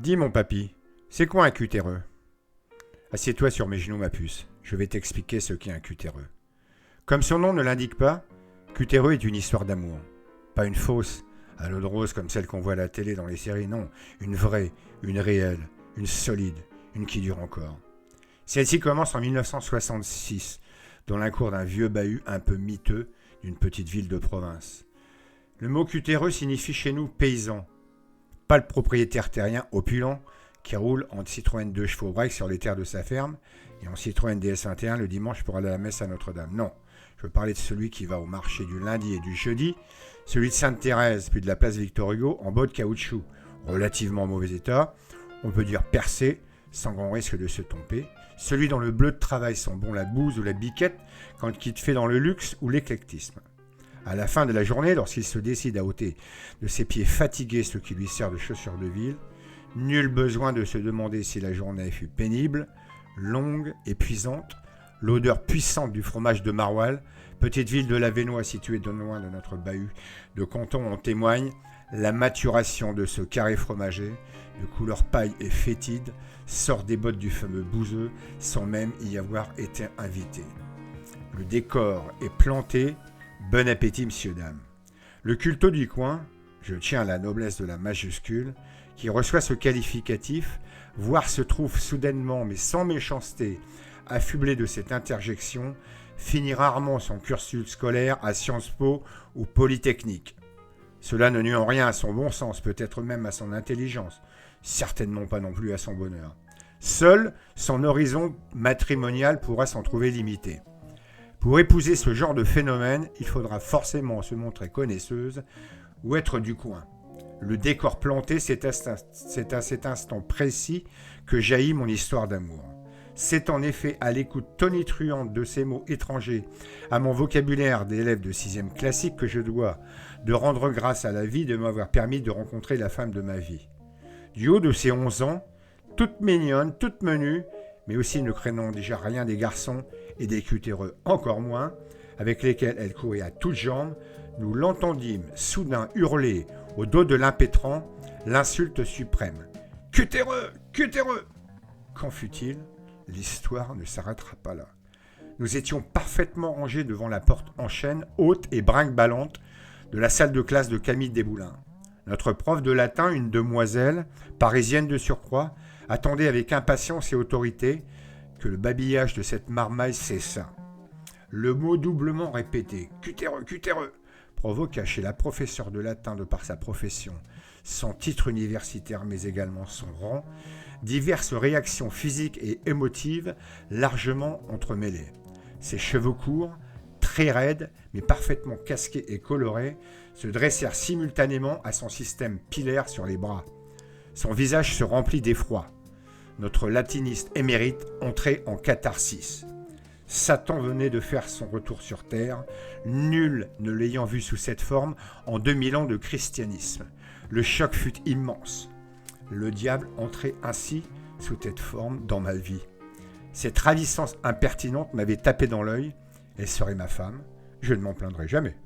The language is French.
Dis mon papy, c'est quoi un cutéreux? Assieds-toi sur mes genoux ma puce, je vais t'expliquer ce qu'est un cutéreux. Comme son nom ne l'indique pas, cutéreux est une histoire d'amour. Pas une fausse, à l'eau de rose comme celle qu'on voit à la télé dans les séries, non. Une vraie, une réelle, une solide, une qui dure encore. Celle-ci commence en 1966, dans la cour d'un vieux bahut un peu miteux d'une petite ville de province. Le mot cutéreux signifie chez nous paysan, pas le propriétaire terrien opulent qui roule en Citroën 2 chevaux break sur les terres de sa ferme et en Citroën DS21 le dimanche pour aller à la messe à Notre-Dame. Non, je veux parler de celui qui va au marché du lundi et du jeudi, celui de Sainte-Thérèse puis de la place Victor Hugo en bottes de caoutchouc, relativement mauvais état, on peut dire percé, sans grand risque de se tromper, celui dont le bleu de travail sent bon la bouse ou la biquette quand il te fait dans le luxe ou l'éclectisme. À la fin de la journée, lorsqu'il se décide à ôter de ses pieds fatigués ce qui lui sert de chaussures de ville, nul besoin de se demander si la journée fut pénible, longue, épuisante. L'odeur puissante du fromage de Maroilles, petite ville de l'Avesnois située de loin de notre bahut de canton en témoigne, la maturation de ce carré fromager, de couleur paille et fétide, sort des bottes du fameux bouseux sans même y avoir été invité. Le décor est planté. Bon appétit, messieurs, dames. Le culto du coin, je tiens à la noblesse de la majuscule, qui reçoit ce qualificatif, voire se trouve soudainement, mais sans méchanceté, affublé de cette interjection, finit rarement son cursus scolaire à Sciences Po ou Polytechnique. Cela ne nuit en rien à son bon sens, peut-être même à son intelligence, certainement pas non plus à son bonheur. Seul son horizon matrimonial pourra s'en trouver limité. Pour épouser ce genre de phénomène, il faudra forcément se montrer connaisseuse ou être du coin. Le décor planté, c'est à cet instant précis que jaillit mon histoire d'amour. C'est en effet à l'écoute tonitruante de ces mots étrangers à mon vocabulaire d'élève de 6e classique que je dois de rendre grâce à la vie de m'avoir permis de rencontrer la femme de ma vie. Du haut de ses 11 ans, toute mignonne, toute menue, mais aussi ne craignant déjà rien des garçons et des cutéreux encore moins, avec lesquels elle courait à toutes jambes, nous l'entendîmes soudain hurler au dos de l'impétrant l'insulte suprême. « Cutéreux! Cutéreux !» Qu'en fut-il? L'histoire ne s'arrêtera pas là. Nous étions parfaitement rangés devant la porte en chêne, haute et brinque-ballante, de la salle de classe de Camille Desboulins. Notre prof de latin, une demoiselle, parisienne de surcroît, attendait avec impatience et autorité que le babillage de cette marmaille cessât. Le mot doublement répété, cutéreux, cutéreux, provoqua chez la professeure de latin de par sa profession, son titre universitaire mais également son rang, diverses réactions physiques et émotives largement entremêlées. Ses cheveux courts, très raides mais parfaitement casqués et colorés, se dressèrent simultanément à son système pilaire sur les bras. Son visage se remplit d'effroi. Notre latiniste émérite entrait en catharsis. Satan venait de faire son retour sur terre, nul ne l'ayant vu sous cette forme en 2000 ans de christianisme. Le choc fut immense. Le diable entrait ainsi sous cette forme dans ma vie. Cette ravissance impertinente m'avait tapé dans l'œil. Elle serait ma femme, je ne m'en plaindrai jamais.